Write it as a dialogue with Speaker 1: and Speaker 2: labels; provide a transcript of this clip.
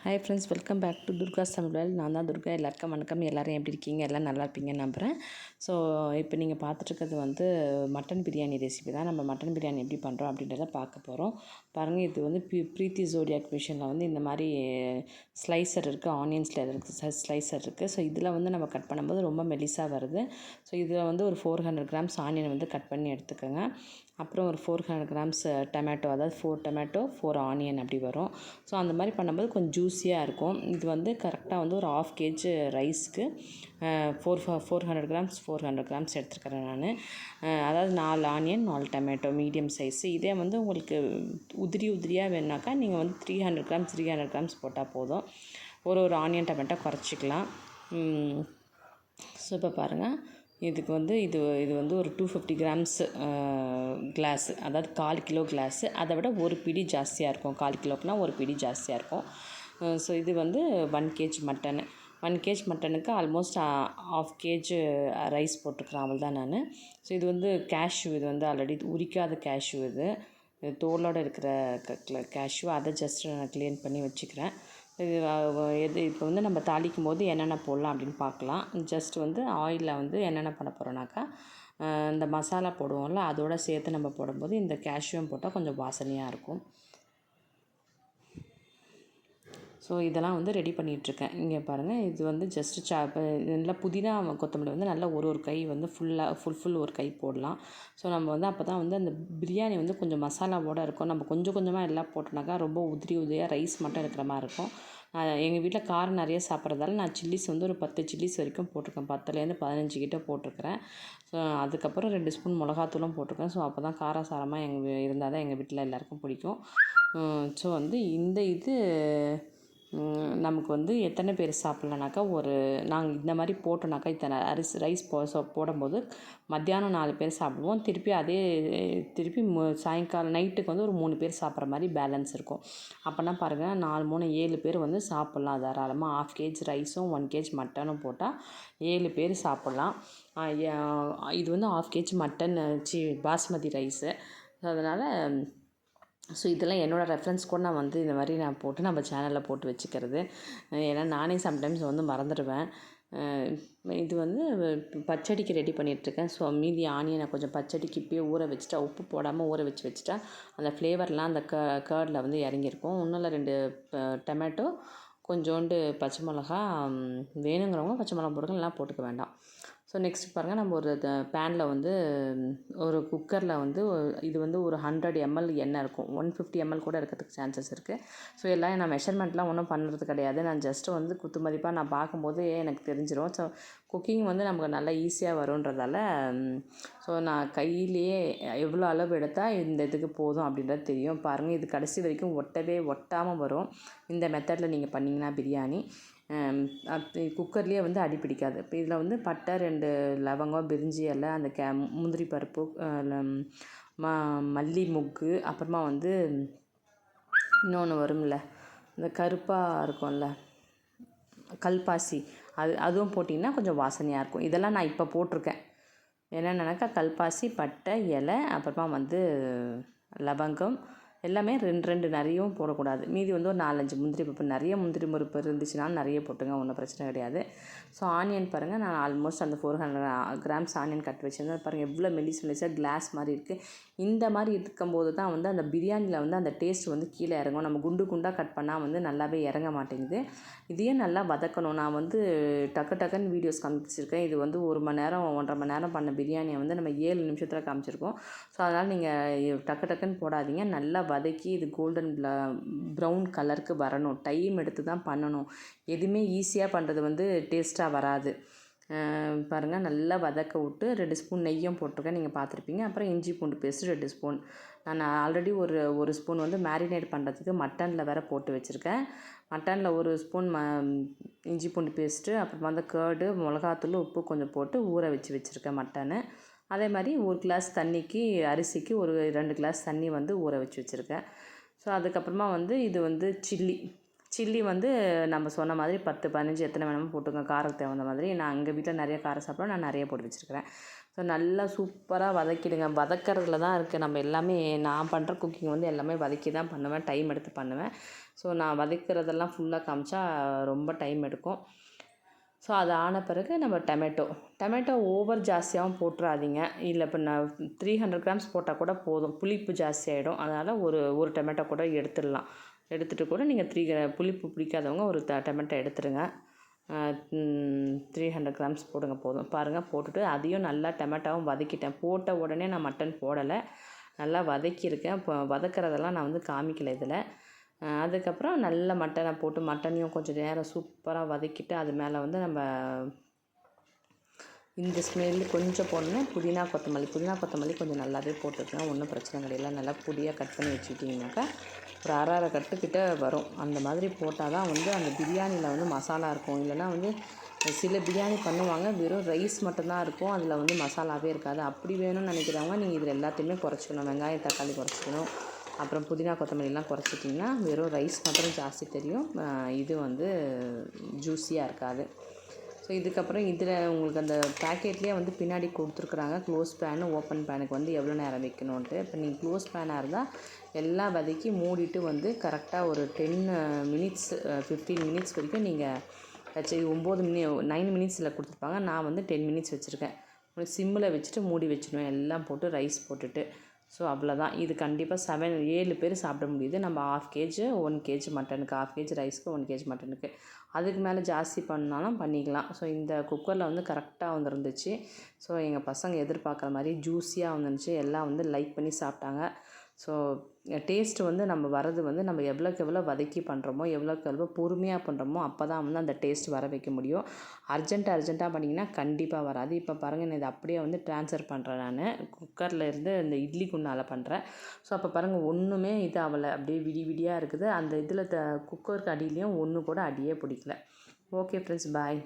Speaker 1: Hi friends, welcome back to Durga Samayal. நான் தான் துர்கா. எல்லாருக்கும் வணக்கம். எல்லோரும் எப்படி இருக்கீங்க? எல்லாம் நல்லா இருப்பீங்கன்னு நம்புகிறேன். ஸோ இப்போ நீங்கள் பார்த்துட்ருக்கிறது வந்து மட்டன் பிரியாணி ரெசிபி தான். நம்ம மட்டன் பிரியாணி எப்படி பண்ணுறோம் அப்படின்றத பார்க்க போகிறோம். பாருங்கள், இது வந்து ப்ரீத்தி ஜோடியாக் மிஷினில் வந்து இந்த மாதிரி ஸ்லைசர் இருக்குது, ஆனியன்ஸில் இருக்குது ஸ்லைசர் இருக்குது. ஸோ இதில் வந்து நம்ம கட் பண்ணும்போது ரொம்ப மெலிசாக வருது. ஸோ இதில் வந்து ஒரு 400 கிராம்ஸ் ஆனியன் வந்து கட் பண்ணி எடுத்துக்கோங்க. அப்புறம் ஒரு 400 கிராம்ஸ் டொமேட்டோ, அதாவது 4 டொமேட்டோ 4 ஆனியன் அப்படி வரும். ஸோ அந்த மாதிரி பண்ணும்போது கொஞ்சம் ஜூஸியாக இருக்கும். இது வந்து கரெக்டாக வந்து ஒரு 1/2 kg ரைஸ்க்கு 400 கிராம்ஸ் எடுத்துருக்கிறேன் நான். அதாவது 4 ஆனியன் 4 டொமேட்டோ மீடியம் சைஸு. இதே வந்து உங்களுக்கு உதிரியாக வேணுனாக்கா நீங்கள் வந்து 300 கிராம்ஸ் போட்டால் போதும். ஒரு ஆனியன் டொமேட்டோ குறைச்சிக்கலாம். ஸோ இப்போ பாருங்கள், இதுக்கு வந்து இது வந்து ஒரு 250 கிராம்ஸ் கிளாஸு, அதாவது 1/4 கிலோ கிளாஸு. அதை விட ஒரு பிடி ஜாஸ்தியாக இருக்கும். 1/4 கிலோக்குனா ஒரு பிடி ஜாஸ்தியாக இருக்கும். ஸோ இது வந்து 1 kg மட்டனு. 1 kg மட்டனுக்கு ஆல்மோஸ்ட் 1/2 kg ரைஸ் போட்டுக்கிறேன், அவள் தான் நான். ஸோ இது வந்து கேஷ்யூ, இது வந்து ஆல்ரெடி உரிக்காத கேஷ்யூ. இது தோலோடு இருக்கிற கேஷ்யூ. அதை ஜஸ்ட் நான் க்ளீன் பண்ணி வச்சுக்கிறேன். இது இப்போ வந்து நம்ம தாளிக்கும் போது என்னென்ன போடலாம் அப்படின்னு பார்க்கலாம். ஜஸ்ட் வந்து ஆயிலில் வந்து என்னென்ன பண்ண போகிறோன்னாக்கா, இந்த மசாலா போடுவோம்ல, அதோடு சேர்த்து நம்ம போடும்போது இந்த கேஷ்யூம் போட்டால் கொஞ்சம் வாசனையாக இருக்கும். ஸோ இதெல்லாம் வந்து ரெடி பண்ணிகிட்ருக்கேன். இங்கே பாருங்கள், இது வந்து ஜஸ்ட்டு நல்லா புதினா கொத்தமல்லி வந்து நல்லா ஒரு கை வந்து ஃபுல் ஒரு கை போடலாம். ஸோ நம்ம வந்து அப்போ தான் வந்து அந்த பிரியாணி வந்து கொஞ்சம் மசாலாவோடு இருக்கும். நம்ம கொஞ்சம் கொஞ்சமாக எல்லாம் போட்டோம்னாக்கா ரொம்ப உதிரியாக ரைஸ் மட்டும் இருக்கிற மாதிரி இருக்கும். எங்கள் வீட்டில் காரம் நிறைய சாப்பிட்றதால நான் சில்லிஸ் வந்து ஒரு 10 சில்லிஸ் வரைக்கும் போட்டிருக்கேன். 10லேருந்து 15 கிட்ட போட்டிருக்கிறேன். ஸோ அதுக்கப்புறம் 2 ஸ்பூன் மிளகாத்தூளும் போட்டிருக்கேன். ஸோ அப்போ தான் காரசாரமாக இருந்தால் தான் எங்கள் வீட்டில் எல்லாேருக்கும் பிடிக்கும். ஸோ வந்து இந்த இது நமக்கு வந்து எத்தனை பேர் சாப்பிட்லனாக்கா, நாங்கள் இந்த மாதிரி போட்டோன்னாக்கா இத்தனை ரைஸ் போடும்போது மத்தியானம் 4 பேர் சாப்பிடுவோம். திருப்பி சாயங்காலம் நைட்டுக்கு வந்து ஒரு 3 பேர் சாப்பிட்ற மாதிரி பேலன்ஸ் இருக்கும். அப்போனா பாருங்கள், 4 3 7 பேர் வந்து சாப்பிட்லாம் தாராளமாக. 1/2 kg ரைஸும் 1 kg மட்டனும் போட்டால் 7 பேர் சாப்பிட்லாம். இது வந்து 1/2 kg மட்டன் பாஸ்மதி ரைஸு. அதனால் ஸோ இதெல்லாம் என்னோடய ரெஃபரன்ஸ் கூட நான் வந்து இந்த மாதிரி நான் போட்டு நம்ம சேனலில் போட்டு வச்சுக்கிறது. ஏன்னா நானே சம்டைம்ஸ் வந்து மறந்துடுவேன். இது வந்து பச்சடிக்கு ரெடி பண்ணிகிட்ருக்கேன். ஸோ மீதி ஆனியனை கொஞ்சம் பச்சடிக்கு இப்போயே ஊற வச்சுட்டா, உப்பு போடாமல் ஊற வச்சுட்டா அந்த ஃப்ளேவர்லாம் அந்த கர்டில் வந்து இறங்கியிருக்கும். ஒன்றும் இல்லை, 2 டொமேட்டோ, கொஞ்சோண்டு பச்சை மிளகா, வேணுங்கிறவங்க பச்சை மிளகா போடுங்க, இல்லைனா போட்டுக்க வேண்டாம். ஸோ நெக்ஸ்ட் பாருங்கள், நம்ம ஒரு பேனில் வந்து ஒரு குக்கரில் வந்து இது வந்து ஒரு 100 ml எண்ணெய் இருக்கும். 150 ml கூட இருக்கிறதுக்கு சான்சஸ் இருக்குது. ஸோ எல்லாம் நான் மெஷர்மெண்ட்லாம் ஒன்றும் பண்ணுறது கிடையாது. நான் ஜஸ்ட்டு வந்து குத்து மதிப்பாக நான் பார்க்கும்போது எனக்கு தெரிஞ்சிடும். ஸோ குக்கிங் வந்து நமக்கு நல்லா ஈஸியாக வருன்றதால ஸோ நான் கையிலேயே எவ்வளோ அளவு எடுத்தால் இந்த இதுக்கு போதும் அப்படின்றது தெரியும். பாருங்கள், இது கடைசி வரைக்கும் ஒட்டாமல் வரும். இந்த மெத்தடில் நீங்கள் பண்ணிங்கன்னா பிரியாணி குக்கர்லேயே வந்து அடி பிடிக்காது. இப்போ இதில் வந்து பட்டை, 2 லவங்கம், பிரிஞ்சி இலை, அந்த முந்திரி பருப்பு, மல்லி மொக்கு, அப்புறமா வந்து இன்னொன்று வரும்ல, இந்த கருப்பாக இருக்கும்ல கல்பாசி, அதுவும் போட்டிங்கன்னா கொஞ்சம் வாசனையாக இருக்கும். இதெல்லாம் நான் இப்போ போட்டிருக்கேன். என்னென்னாக்கா, கல்பாசி, பட்டை, இலை, அப்புறமா வந்து லவங்கம், எல்லாமே 2 நிறையவும் போடக்கூடாது. மீதி வந்து ஒரு 4 5 முந்திரி பருப்பு, நிறைய முந்திரி பருப்பு இருந்துச்சுனாலும் நிறைய போட்டுங்க, ஒன்றும் பிரச்சனை கிடையாது. ஸோ ஆனியன் பாருங்கள், நான் ஆல்மோஸ்ட் அந்த 400 கிராம்ஸ் ஆனியன் கட் வச்சுருந்தேன். பாருங்கள் எவ்வளோ மெலிசாக கிளாஸ் மாதிரி இருக்குது. இந்த மாதிரி இருக்கும்போது தான் வந்து அந்த பிரியாணியில் வந்து அந்த டேஸ்ட் வந்து கீழே இறங்கும். நம்ம குண்டாக கட் பண்ணால் வந்து நல்லாவே இறங்க மாட்டேங்குது. இதையும் நல்லா வதக்கணும். நான் வந்து டக்குன்னு வீடியோஸ் காமிச்சிருக்கேன். இது வந்து 1 மணி நேரம் 1.5 மணி நேரம் பண்ண பிரியாணியை வந்து நம்ம 7 நிமிஷத்தில் காமிச்சிருக்கோம். ஸோ அதனால் நீங்கள் டக்குன்னு போடாதீங்க. நல்லா வதக்கி இது கோல்டன் ப்ரௌன் கலருக்கு வரணும். டைம் எடுத்து தான் பண்ணணும். எதுவுமே ஈஸியாக பண்ணுறது வந்து டேஸ்ட்டாக வராது. பாருங்கள், நல்லா வதக்க விட்டு 2 ஸ்பூன் நெய்யும் போட்டிருக்கேன், நீங்கள் பார்த்துருப்பீங்க. அப்புறம் இஞ்சி பூண்டு பேஸ்ட்டு 2 ஸ்பூன். நான் ஆல்ரெடி ஒரு ஸ்பூன் வந்து மேரினேட் பண்ணுறதுக்கு மட்டனில் வேறு போட்டு வச்சுருக்கேன். மட்டனில் 1 ஸ்பூன் இஞ்சி பூண்டு பேஸ்ட்டு, அப்புறமா வந்து கர்டு, மிளகாத்தூள், உப்பு கொஞ்சம் போட்டு ஊற வச்சுருக்கேன் மட்டனு. அதே மாதிரி 1 கிளாஸ் தண்ணிக்கு, அரிசிக்கு ஒரு 2 கிளாஸ் தண்ணி வந்து ஊற வச்சுருக்கேன். ஸோ அதுக்கப்புறமா வந்து இது வந்து சில்லி வந்து நம்ம சொன்ன மாதிரி 10 15 எத்தனை வேணுமோ போட்டுக்கோங்க, காரத்துக்கு தகுந்த மாதிரி. நான் எங்கள் வீட்டில் நிறைய காரம் சாப்பிடுவேன், நான் நிறைய போட்டு வச்சுருக்கிறேன். ஸோ நல்லா சூப்பராக வதக்கிடுங்க. வதக்கிறதுல தான் இருக்குது நம்ம எல்லாமே. நான் பண்ணுற குக்கிங் வந்து எல்லாமே வதக்கி தான் பண்ணுவேன், டைம் எடுத்து பண்ணுவேன். ஸோ நான் வதக்கிறதெல்லாம் ஃபுல்லாக காமிச்சா ரொம்ப டைம் எடுக்கும். ஸோ அது ஆன பிறகு நம்ம டொமேட்டோ ஓவர் ஜாஸ்தியாகவும் போட்டுறாதீங்க. இல்லை இப்போ நான் 300 கிராம்ஸ் போட்டால் கூட போதும், புளிப்பு ஜாஸ்தியாகிடும். அதனால் ஒரு டொமேட்டோ கூட எடுத்துடலாம். எடுத்துகிட்டு கூட நீங்கள் புளிப்பு பிடிக்காதவங்க ஒரு டொமேட்டோ எடுத்துருங்க. 300 கிராம்ஸ் போடுங்க போதும். பாருங்கள், போட்டுட்டு அதையும் நல்லா டொமேட்டோவும் வதக்கிட்டேன். போட்ட உடனே நான் மட்டன் போடலை, நல்லா வதக்கியிருக்கேன். இப்போ வதக்கிறதெல்லாம் நான் வந்து காமிக்கலை இதில். அதுக்கப்புறம் நல்ல மட்டனை போட்டு மட்டனையும் கொஞ்சம் நேரம் சூப்பராக வதக்கிட்டு அது மேலே வந்து நம்ம இந்த ஸ்மெல்லு கொஞ்சம் போடணும். புதினா கொத்தமல்லி கொஞ்சம் நல்லாவே போட்டுக்கலாம், ஒன்றும் பிரச்சனை கிடையாது. நல்லா பொடியாக கட் பண்ணி வச்சுக்கிட்டிங்கனாக்கா ஒரு அரை கட்டுக்கிட்ட வரும். அந்த மாதிரி போட்டால் தான் வந்து அந்த பிரியாணியில் வந்து மசாலா இருக்கும். இல்லைனா வந்து சில பிரியாணி பண்ணுவாங்க, வெறும் ரைஸ் மட்டும்தான் இருக்கும், அதில் வந்து மசாலாவே இருக்காது. அப்படி வேணும்னு நினைக்கிறவங்க நீங்கள் இதில் எல்லாத்தையுமே குறைச்சிக்கணும். வெங்காயம் தக்காளி குறைச்சிக்கணும். அப்புறம் புதினா கொத்தமல்லிலாம் குறைச்சிட்டிங்கன்னா வெறும் ரைஸ் மட்டும் ஜாஸ்தி தெரியும், இது வந்து ஜூஸியாக இருக்காது. ஸோ இதுக்கப்புறம் இதில் உங்களுக்கு அந்த பேக்கெட்லேயே வந்து பின்னாடி கொடுத்துருக்குறாங்க க்ளோஸ் பேனு, ஓப்பன் பேனுக்கு வந்து எவ்வளோ நேரம் வைக்கணுன்ட்டு. இப்போ நீங்கள் க்ளோஸ் பேனாக இருந்தால் எல்லாம் வதக்கி மூடிட்டு வந்து கரெக்டாக ஒரு 10 மினிட்ஸ் 15 மினிட்ஸ் வரைக்கும் நீங்கள் வச்சு 9 மினிட்ஸில் கொடுத்துருப்பாங்க. நான் வந்து 10 மினிட்ஸ் வச்சுருக்கேன். சிம்மில் வச்சுட்டு மூடி வச்சுடுவேன், எல்லாம் போட்டு ரைஸ் போட்டுட்டு. ஸோ அவ்வளோதான். இது கண்டிப்பாக 7 பேர் சாப்பிட முடியுது. நம்ம 1/2 கேஜி 1 கேஜி மட்டனுக்கு, 1/2 கேஜி ரைஸ்க்கு 1 கேஜி மட்டனுக்கு. அதுக்கு மேலே ஜாஸ்தி பண்ணாலும் பண்ணிக்கலாம். ஸோ இந்த குக்கரில் வந்து கரெக்டாக வந்துருந்துச்சு. ஸோ எங்கள் பசங்க எதிர்பார்க்குற மாதிரி ஜூஸியாக வந்துருந்துச்சு. எல்லாம் வந்து லைக் பண்ணி சாப்பிட்டாங்க. ஸோ டேஸ்ட்டு வந்து நம்ம வர்றது வந்து நம்ம எவ்வளோக்கு எவ்வளோ வதக்கி பண்ணுறோமோ, எவ்வளோக்கு எவ்வளோ பொறுமையாக பண்ணுறோமோ அப்போ தான் வந்து அந்த டேஸ்ட் வர வைக்க முடியும். அர்ஜென்ட்டாக பண்ணிங்கன்னா கண்டிப்பாக வராது. இப்போ பாருங்கள், நான் இதை அப்படியே வந்து ட்ரான்ஸ்ஃபர் பண்ணுறேன். நான் குக்கரில் இருந்து இந்த இட்லி குண்டானில் பண்ணுறேன். ஸோ அப்போ பாருங்கள், ஒன்றுமே இது ஆகலை, அப்படியே விடியாக இருக்குது. அந்த இதில் குக்கருக்கு அடியிலையும் ஒன்று கூட அடியே பிடிக்கல. ஓகே ஃப்ரெண்ட்ஸ், பாய்.